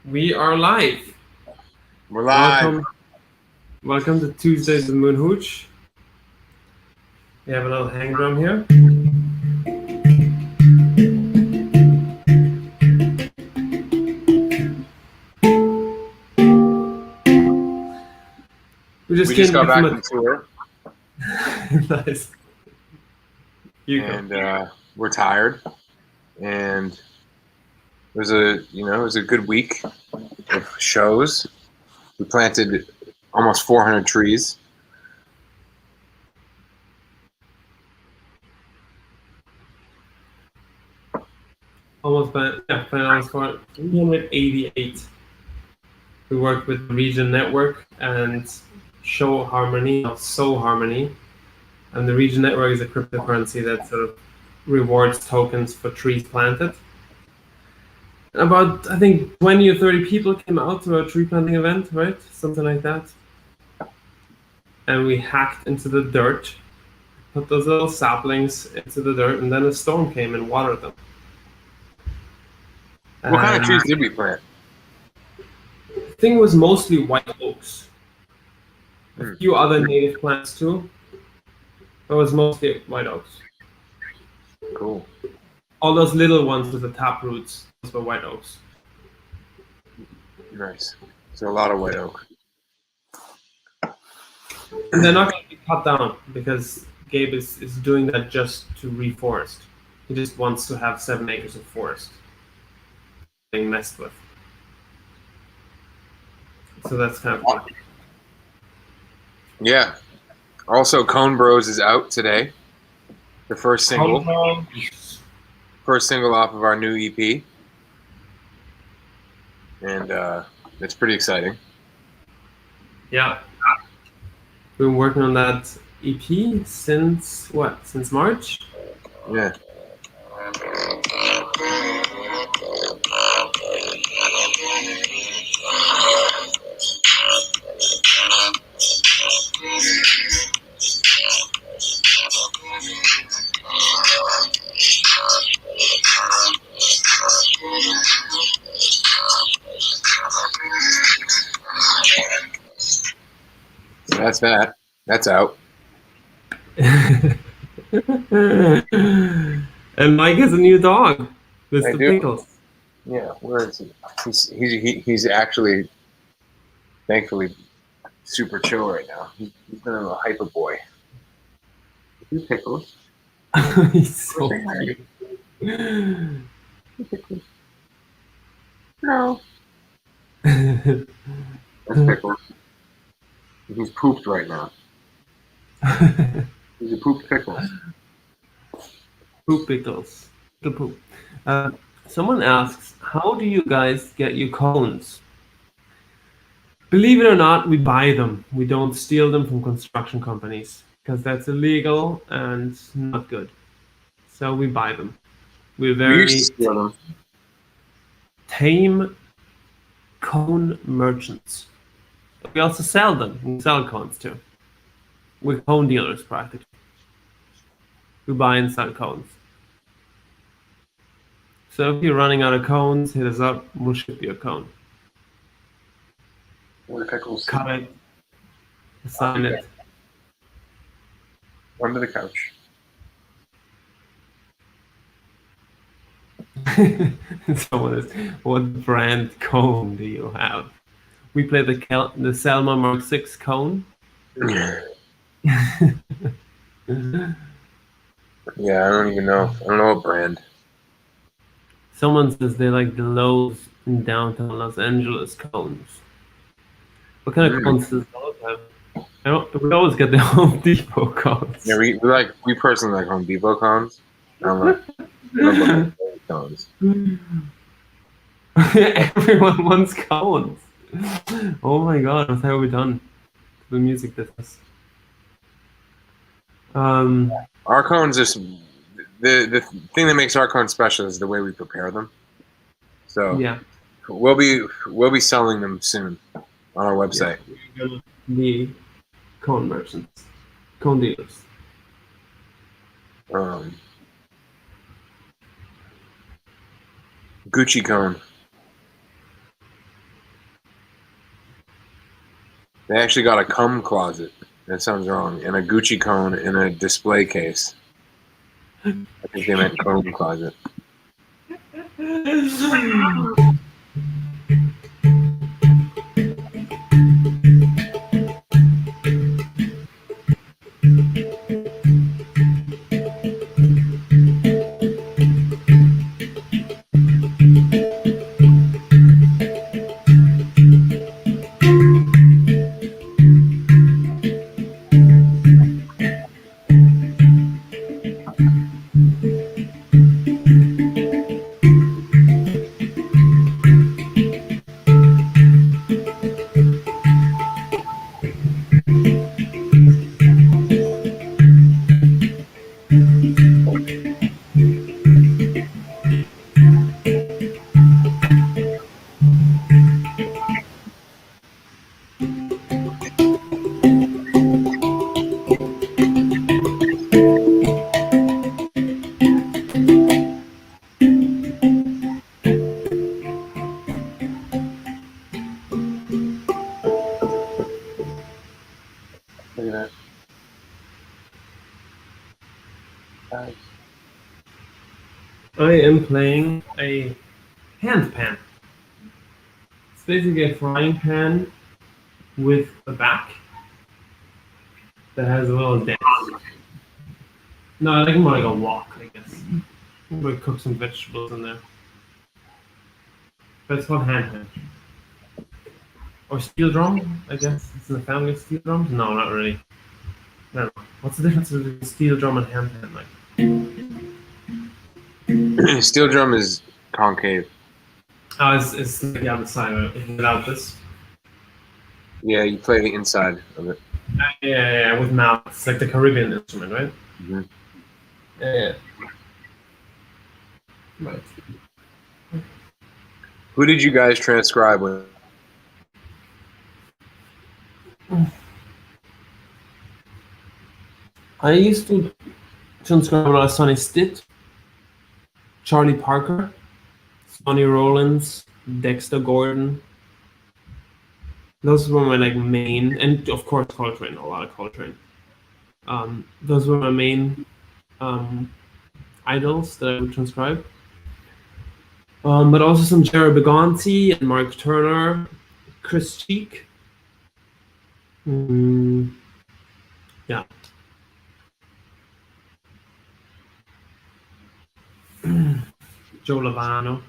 We are live. We're live. Welcome to Tuesdays with Moon Hooch. We have a little hang drum here. We just got back from tour. Nice. We're tired. And it was a good week of shows. We planted almost 400 trees. Almost 388. We worked with the Region Network and Show Harmony, not So Harmony. And the Region Network is a cryptocurrency that sort of rewards tokens for trees planted. About, I think, 20 or 30 people came out to a tree planting event, right? Something like that. And we hacked into the dirt, put those little saplings into the dirt, and then a storm came and watered them. What kind of trees did we plant? The thing was mostly white oaks. A few other native plants too. But it was mostly white oaks. Cool. All those little ones with the tap roots, those were white oaks. Nice. So a lot of white oak. And they're not going to be cut down because Gabe is doing that just to reforest. He just wants to have 7 acres of forest being messed with. So that's kind of fun. Yeah. Also, Cone Bros is out today. The first single. First single off of our new EP. And it's pretty exciting. Yeah. We've been working on that EP since what? Since March? Yeah. So that's that. That's out. And Mike has a new dog, Mr. Pickles. Yeah, where is he? He's actually, thankfully, super chill right now. He's been a little hyper boy. You Pickles. He's so funny. No. That's Pickles. He's pooped right now. He's a pooped Pickles. Poop Pickles. The poop. Someone asks, how do you guys get your cones? Believe it or not, we buy them. We don't steal them from construction companies because that's illegal and not good. So we buy them. We're very tame cone merchants. We also sell them. We sell cones too. We're cone dealers practically. We buy and sell cones. So if you're running out of cones, hit us up. We'll ship you a cone. Where the Pickles? Cut it. Sign it. Under the couch. Someone is, what brand cone do you have? We play the Selma Mark 6 cone. Yeah, I don't even know. I don't know what brand. Someone says they like the Lowe's in downtown Los Angeles cones. What kind of cones does Lowe's have? We always get the Home Depot cones. Yeah, we personally like Home Depot cones. I don't like cones. Everyone wants cones. Oh my god, what have we done to the music business? Our cones is the thing that makes our cones special is the way we prepare them. So yeah, we'll be selling them soon on our website. Yeah, we're gonna be cone merchants, cone dealers. Gucci cone. They actually got a cum closet. That sounds wrong. And a Gucci cone in a display case. I think they meant comb closet. Look at that. I am playing a hand pan. It's basically a frying pan with a back that has a little dent. No, I think more like a wok, I guess. We cook some vegetables in there. But it's called hand pan. Or steel drum, I guess. It's in the family of steel drums? No, not really. I don't know. What's the difference between steel drum and hand pan? Like, Steel drum is concave. oh, it's like on the side of it. Without this. Yeah, you play the inside of it. Yeah, with mouth. It's like the Caribbean instrument, right? Mm-hmm. Yeah. Right. Who did you guys transcribe with? I used to transcribe a lot of Sonny Stitt, Charlie Parker, Sonny Rollins, Dexter Gordon. Those were my like main, and of course Coltrane, a lot of Coltrane. Those were my main idols that I would transcribe. But also some Jerry Begonzi and Mark Turner, Chris Cheek. Yeah. Joe Lovano.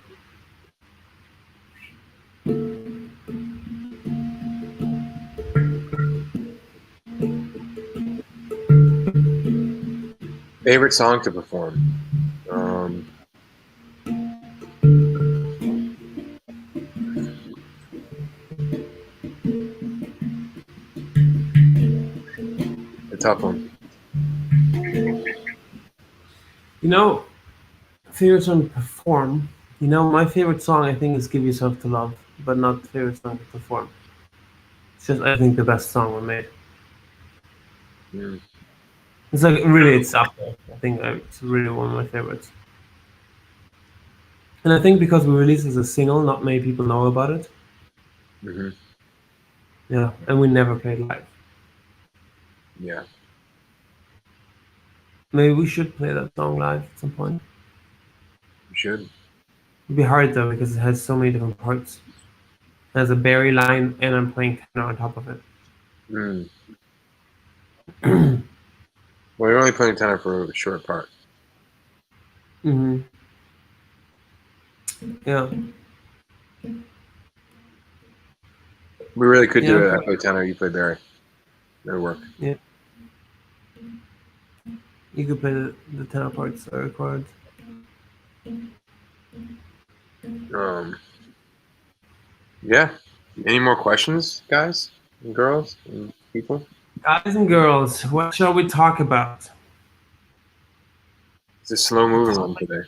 Favorite song to perform? A tough one. You know, favorite song to perform. You know, my favorite song I think is "Give Yourself to Love," but not the favorite song to perform. It's just I think the best song we made. Mm. It's like really, it's up there. I think it's really one of my favorites. And I think because we released it as a single, not many people know about it. Mm-hmm. Yeah, and we never played live. Yeah. Maybe we should play that song live at some point. You should. It'd be hard though because it has so many different parts. It has a Barry line, and I'm playing tenor on top of it. Mm. Well, you're only playing tenor for a short part. Mm-hmm. Yeah. We really could do Yeah. it. I play tenor, you play Barry. That would work. Yeah. You could play the tenor parts I recorded. Yeah. Any more questions, guys and girls and people? Guys and girls, what shall we talk about? It's a slow moving one today.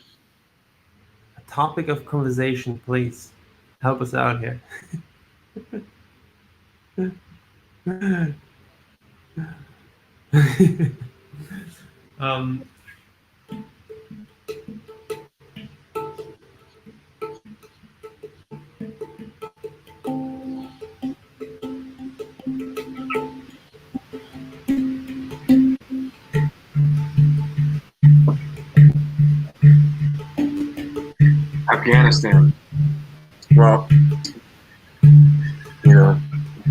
A topic of conversation, please. Help us out here. um, Afghanistan. Well,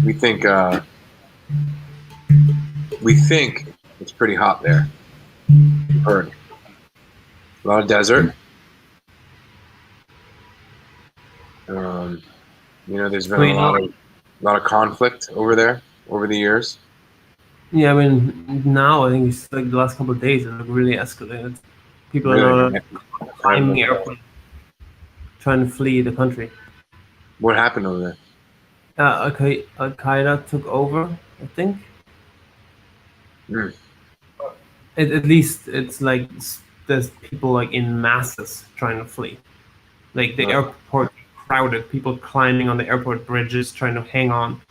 we think it's pretty hot there. We've heard a lot of desert. There's been a lot of conflict over there over the years. Yeah, I mean, now I think it's like the last couple of days it really escalated. People are now climbing airplanes, trying to flee the country. What happened over there? Al-Qaeda took over, I think. Mm. At least it's like there's people like in masses trying to flee. Like the airport crowded, people climbing on the airport bridges trying to hang on.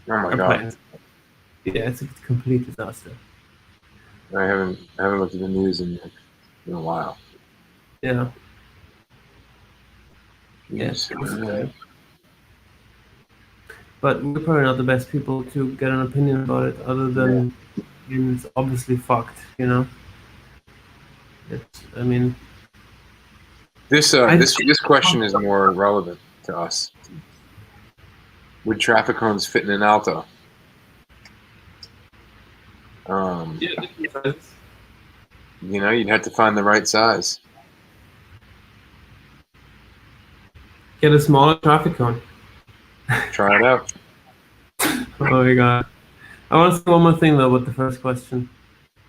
Oh my airplanes. God! Yeah, it's a complete disaster. I haven't looked at the news in a while. Yeah. Yes. But we're probably not the best people to get an opinion about it, other than it's obviously fucked, you know. I mean, this question is more relevant to us. Would traffic cones fit in an alto? You'd have to find the right size. Get a smaller traffic cone. Try it out. Oh my god. I want to say one more thing though about the first question,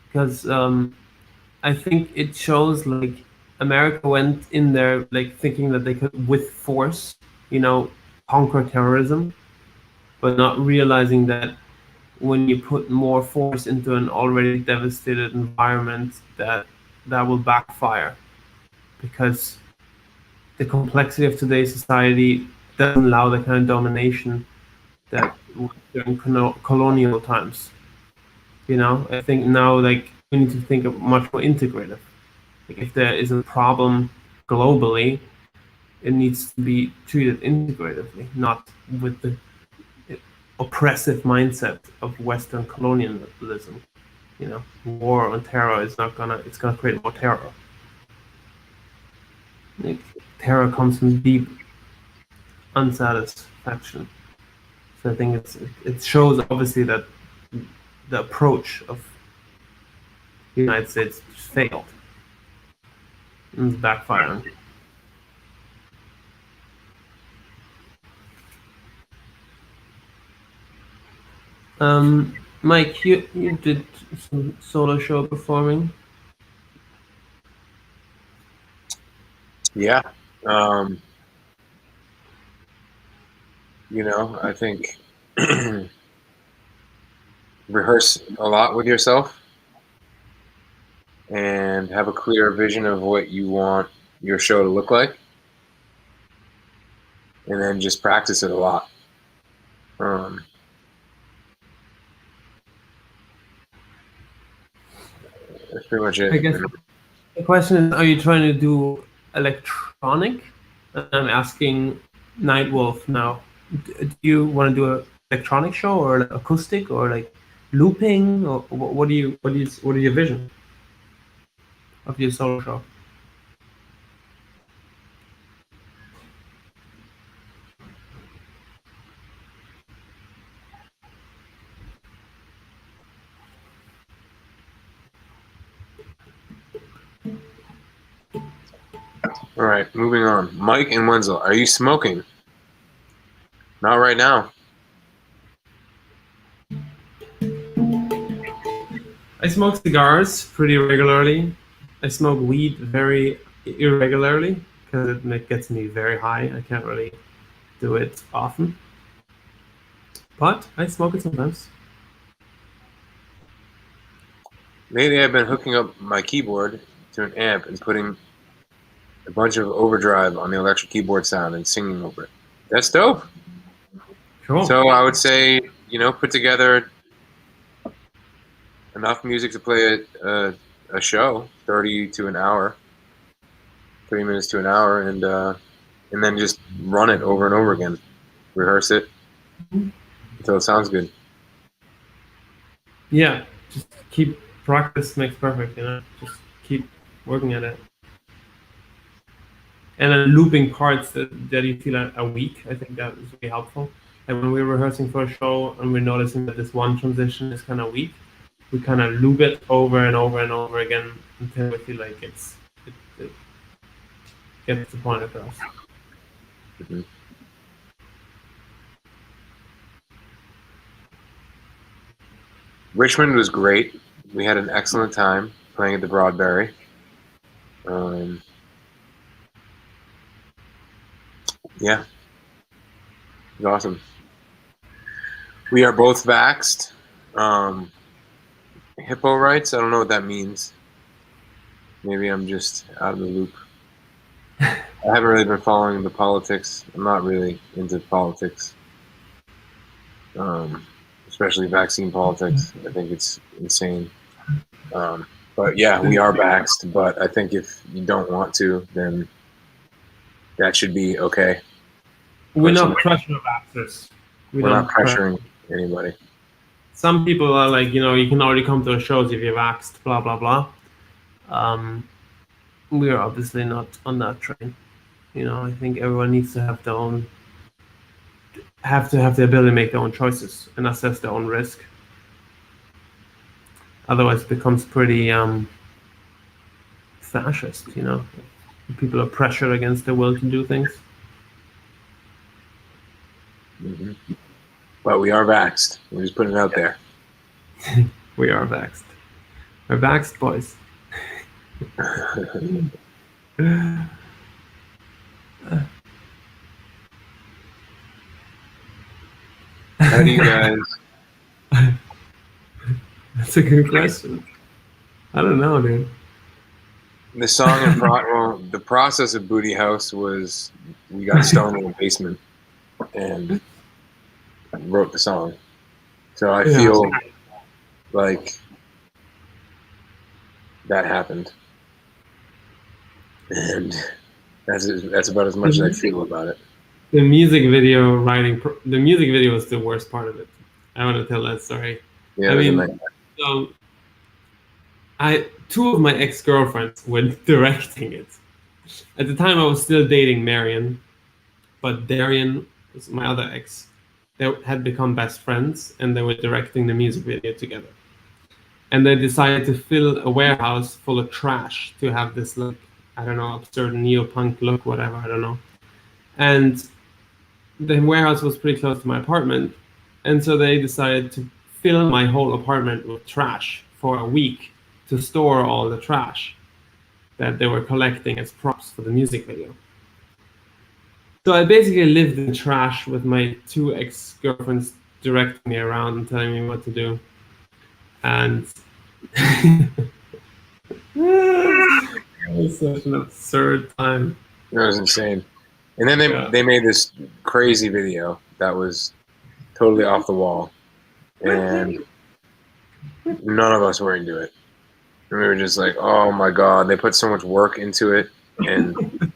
because I think it shows like America went in there like thinking that they could with force, conquer terrorism, but not realizing that when you put more force into an already devastated environment, that will backfire, because the complexity of today's society doesn't allow the kind of domination that during colonial times. I think now like we need to think of much more integrative. Like if there is a problem globally, it needs to be treated integratively, not with the oppressive mindset of Western colonialism. War on terror is not gonna. It's gonna create more terror. Like, terror comes from deep unsatisfaction. So I think it shows obviously that the approach of the United States failed and it's backfiring. Mike, you did some solo show performing. Yeah. I think rehearse a lot with yourself and have a clear vision of what you want your show to look like, and then just practice it a lot. That's pretty much it. I guess the question is, are you trying to do electronic? I'm asking NightWolf now. Do you want to do an electronic show or like acoustic or like looping, or what is your vision of your solo show? All right, moving on. Mike and wenzl, are you smoking? Not right now. I smoke cigars pretty regularly. I smoke weed very irregularly because it gets me very high. I can't really do it often, but I smoke it sometimes. Lately, I've been hooking up my keyboard to an amp and putting a bunch of overdrive on the electric keyboard sound and singing over it. That's dope. Cool. So I would say, put together enough music to play a show, 30 to an hour, 30 minutes to an hour, and then just run it over and over again. Rehearse it until it sounds good. Yeah, just keep practice makes perfect, Just keep working at it. and then looping parts that you feel are weak. I think that is really helpful. And when we're rehearsing for a show and we're noticing that this one transition is kind of weak, we kind of loop it over and over and over again until we feel like it gets the point across. Mm-hmm. Richmond was great. We had an excellent time playing at the Broadberry. Yeah, it was awesome. We are both vaxed. Hippo rights, I don't know what that means. Maybe I'm just out of the loop. I haven't really been following the politics. I'm not really into politics, especially vaccine politics. I think it's insane. But yeah, we are vaxxed. But I think if you don't want to, then that should be okay. We're not pressuring vaxxers. We're not pressuring anybody. Some people are like, you can already come to our shows if you're vaxxed, blah, blah, blah. We are obviously not on that train. I think everyone needs to have the ability to make their own choices and assess their own risk. Otherwise, it becomes pretty fascist, People are pressured against their will to do things. Mm-hmm. But we are vaxxed. We're just putting it out there. We are vaxxed. We're vaxxed, boys. How do you guys... That's a good question. I don't know, dude. The song and the process of Booty House was we got stoned in the basement and wrote the song. So I feel like that happened, and that's about as much as I feel about it. The music video writing, the music video was the worst part of it. I want to tell that story. Yeah, I mean, so two of my ex-girlfriends were directing it. At the time, I was still dating Marion, but Darian was my other ex. They had become best friends, and they were directing the music video together. And they decided to fill a warehouse full of trash to have this, like, I don't know, absurd neo-punk look, whatever, I don't know. And the warehouse was pretty close to my apartment, and so they decided to fill my whole apartment with trash for a week to store all the trash that they were collecting as props for the music video. So I basically lived in trash with my two ex-girlfriends directing me around and telling me what to do. And it was such an absurd time. It was insane. And then they made this crazy video that was totally off the wall. And none of us were into it. And we were just like, oh my God, they put so much work into it and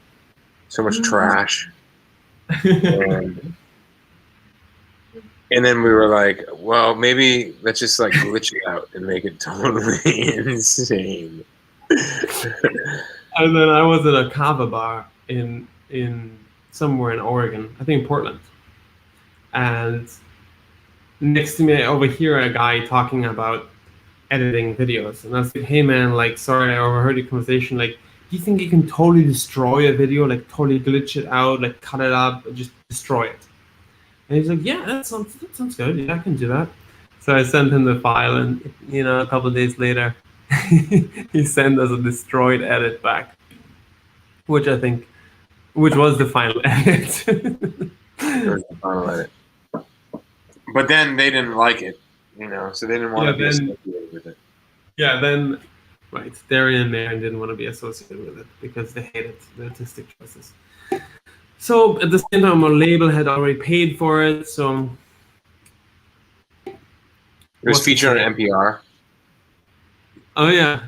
so much trash. And then we were like, well, maybe let's just like glitch it out and make it totally insane. And then I was at a kava bar in somewhere in Oregon, I think Portland. And next to me, I overhear a guy talking about editing videos. And I was like, hey man, like, sorry, I overheard your conversation. Like, do you think you can totally destroy a video, like totally glitch it out, like cut it up, just destroy it? And he's like, yeah, that sounds good. Yeah, I can do that. So I sent him the file, and a couple of days later, he sent us a destroyed edit back, which was the final edit. It was the final edit. But then they didn't like it, so they didn't want to be associated with it. Yeah, then, right, Darian and Marion didn't want to be associated with it because they hated the artistic choices. So at the same time, our label had already paid for it, so... It was featured on NPR. Oh, yeah.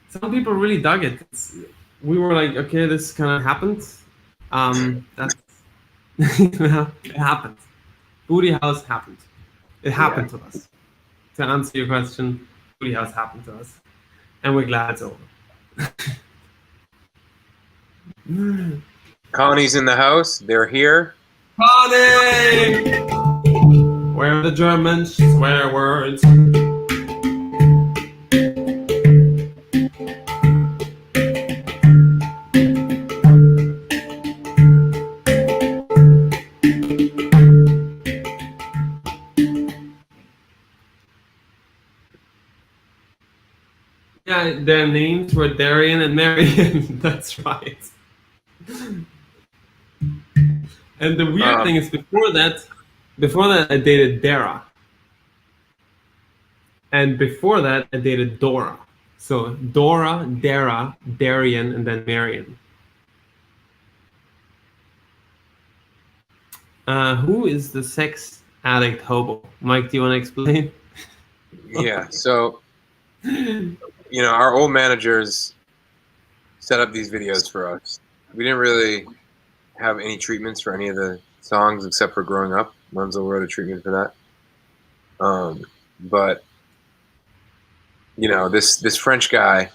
Some people really dug it. We were like, okay, this kind of happened. That's... it happened. Booty House happened. It happened to us. To answer your question, Booty House happened to us. And we're glad it's over. Connie's in the house. They're here. Connie! Where the Germans swear words. Yeah, their names were Darian and Marion. That's right. And the weird thing is, before that, I dated Dara. And before that, I dated Dora. So Dora, Dara, Darian, and then Marion. Who is the sex addict hobo? Mike, do you want to explain? Yeah. So, our old managers set up these videos for us. We didn't really have any treatments for any of the songs except for Growing Up. Wenzl wrote a treatment for that. But this French guy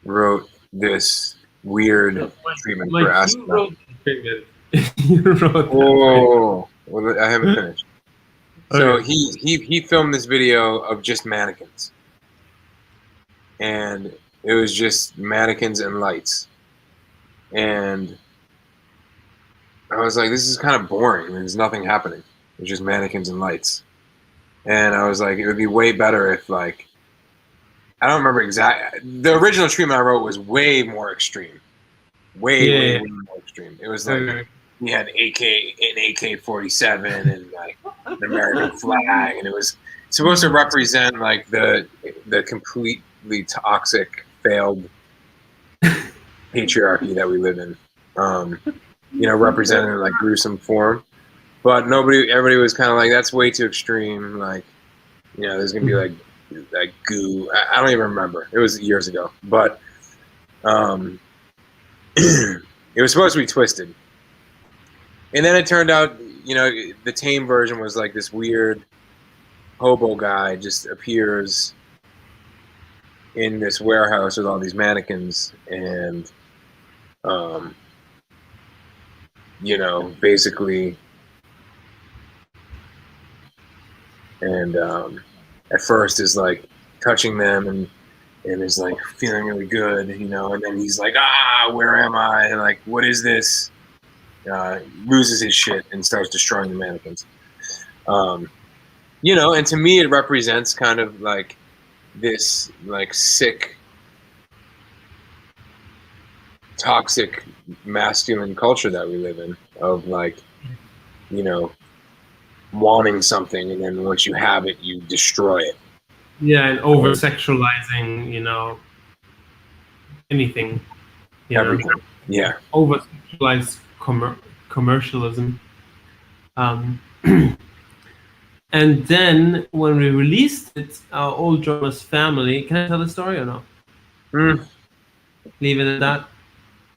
wrote this weird treatment for asthma. You wrote Whoa! Well, I haven't finished. So he filmed this video of just mannequins, and it was just mannequins and lights, and I was like, this is kind of boring. There's nothing happening. It's just mannequins and lights, and I was like, it would be way better if, like, I don't remember exactly. The original treatment I wrote was way more extreme, way more extreme. It was like. We had an AK-47 and like an American flag, and it was supposed to represent like the completely toxic, failed patriarchy that we live in. Represented in like gruesome form. But everybody was kind of like, that's way too extreme. Like, there's gonna be like goo. I don't even remember. It was years ago, but it was supposed to be twisted. And then it turned out, the tame version was like this weird hobo guy just appears in this warehouse with all these mannequins and, basically, and at first is like touching them and is like feeling really good, and then he's like, where am I? And like, what is this? Loses his shit and starts destroying the mannequins. And to me it represents kind of like this like sick, toxic masculine culture that we live in of like, wanting something, and then once you have it, you destroy it. Yeah, and over-sexualizing, anything. Everything. Yeah. Over-sexualized commercialism. And then when we released it, our old drummer's family. Can I tell the story or no? Leave it at that.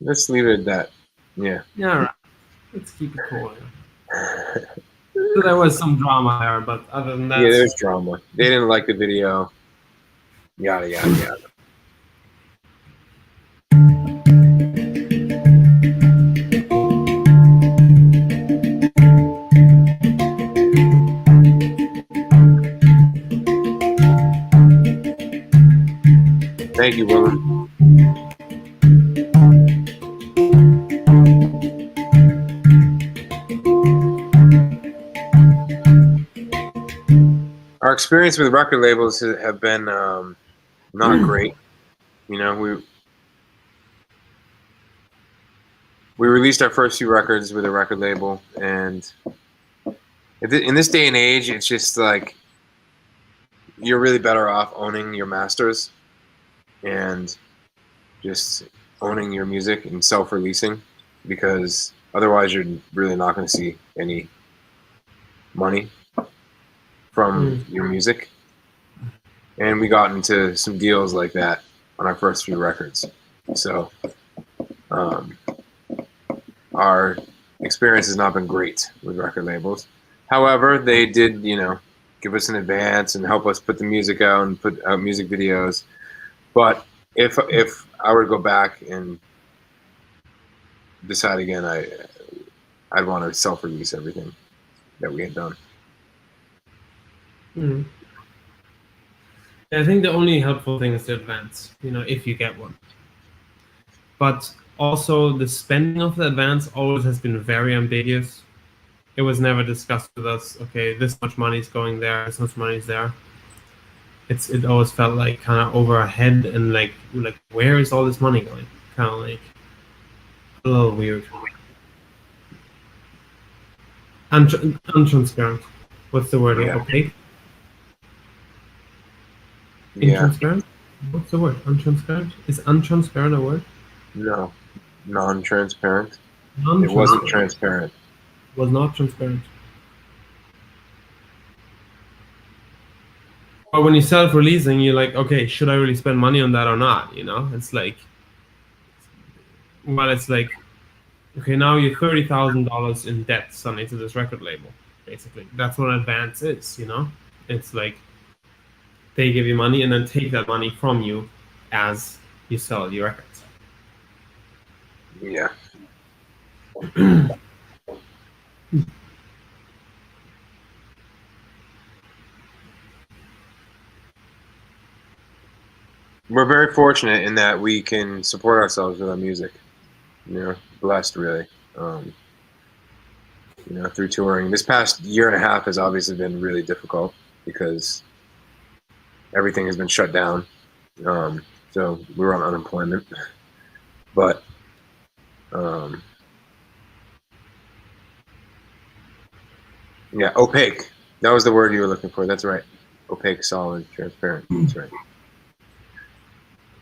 Let's leave it at that. Yeah. Yeah, all right. Let's keep it cool. So there was some drama there, but other than that, there's drama. They didn't like the video. Yada yada yada. Thank you, Willem. Our experience with record labels have been not great. We released our first few records with a record label, and in this day and age, it's just like you're really better off owning your masters and just owning your music and self-releasing, because otherwise you're really not going to see any money from your music. And we got into some deals like that on our first few records. So our experience has not been great with record labels. However, they did, give us an advance and help us put the music out and put out music videos. But if I were to go back and decide again, I'd want to self-release everything that we had done. Mm. I think the only helpful thing is the advance, if you get one. But also, the spending of the advance always has been very ambiguous. It was never discussed with us. Okay, this much money is going there. This much money is there. It always felt like kind of over our head and like where is all this money going? Kind of like a little weird. Untransparent. What's the word? Yeah. Opaque? Yeah. Intransparent? What's the word? Untransparent? Is untransparent a word? No. Non-transparent. It wasn't transparent. It was not transparent. But when you're self-releasing, you're like, okay, should I really spend money on that or not? It's like, well, it's like, okay, now you're $30,000 in debt suddenly to this record label. Basically, that's what advance is. It's like they give you money and then take that money from you as you sell your records. Yeah. We're very fortunate in that we can support ourselves with our music. Blessed really. Through touring. This past year and a half has obviously been really difficult because everything has been shut down. So we were on unemployment. But yeah, opaque. That was the word you were looking for. That's right. Opaque, solid, transparent. That's right.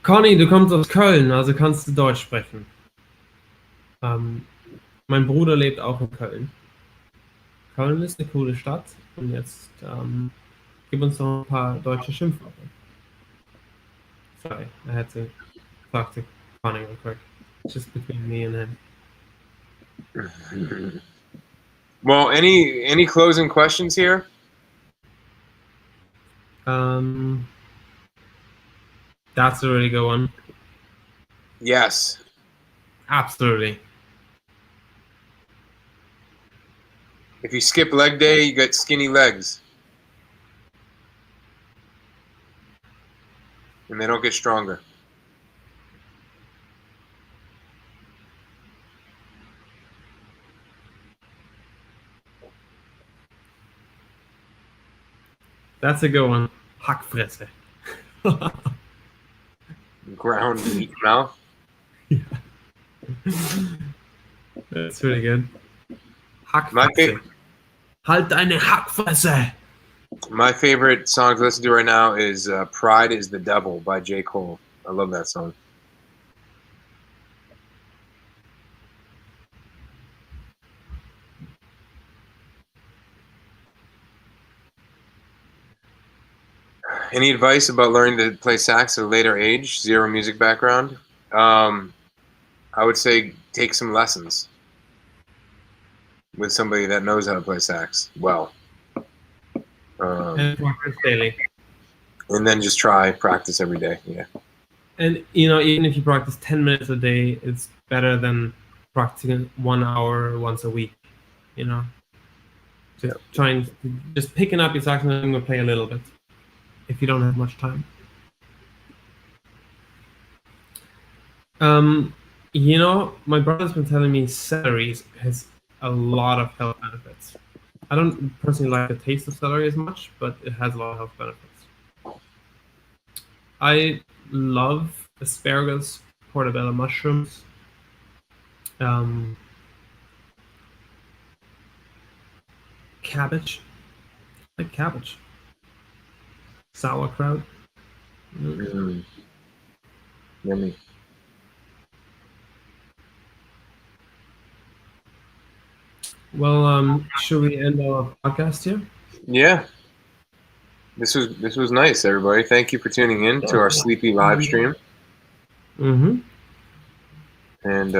Conny, du kommst aus Köln, also kannst du Deutsch sprechen. Mein Bruder lebt auch in Köln. Köln ist eine coole Stadt. Und jetzt gib uns noch ein paar deutsche Schimpfwörter. Sorry, I had to talk to Conny real quick. Just between me and him. Well, any closing questions here? That's a really good one. Yes. Absolutely. If you skip leg day, you get skinny legs. And they don't get stronger. That's a good one. Hackfresse. Ground meat mouth. Yeah. That's really good. Hackfresse. Halt deine Hackfresse. My favorite song to listen to right now is Pride is the Devil by J. Cole. I love that song. Any advice about learning to play sax at a later age? Zero music background. I would say take some lessons with somebody that knows how to play sax well. And practice daily. And then just practice every day. Yeah. And even if you practice 10 minutes a day, it's better than practicing 1 hour once a week. Just picking up your sax and I'm gonna play a little bit. If you don't have much time. My brother's been telling me celery has a lot of health benefits. I don't personally like the taste of celery as much, but it has a lot of health benefits. I love asparagus, portobello mushrooms, cabbage. I like cabbage. Sauerkraut. Yummy. Well, should we end our podcast here? Yeah. This was nice, everybody. Thank you for tuning in to our sleepy live stream. Mm-hmm. And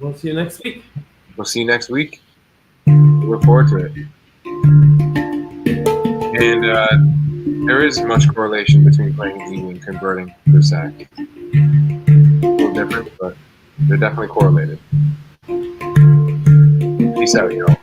we'll see you next week. We'll see you next week. Look forward to it. And there is much correlation between playing E and converting to sax. A little different, but They're definitely correlated. Peace out, y'all.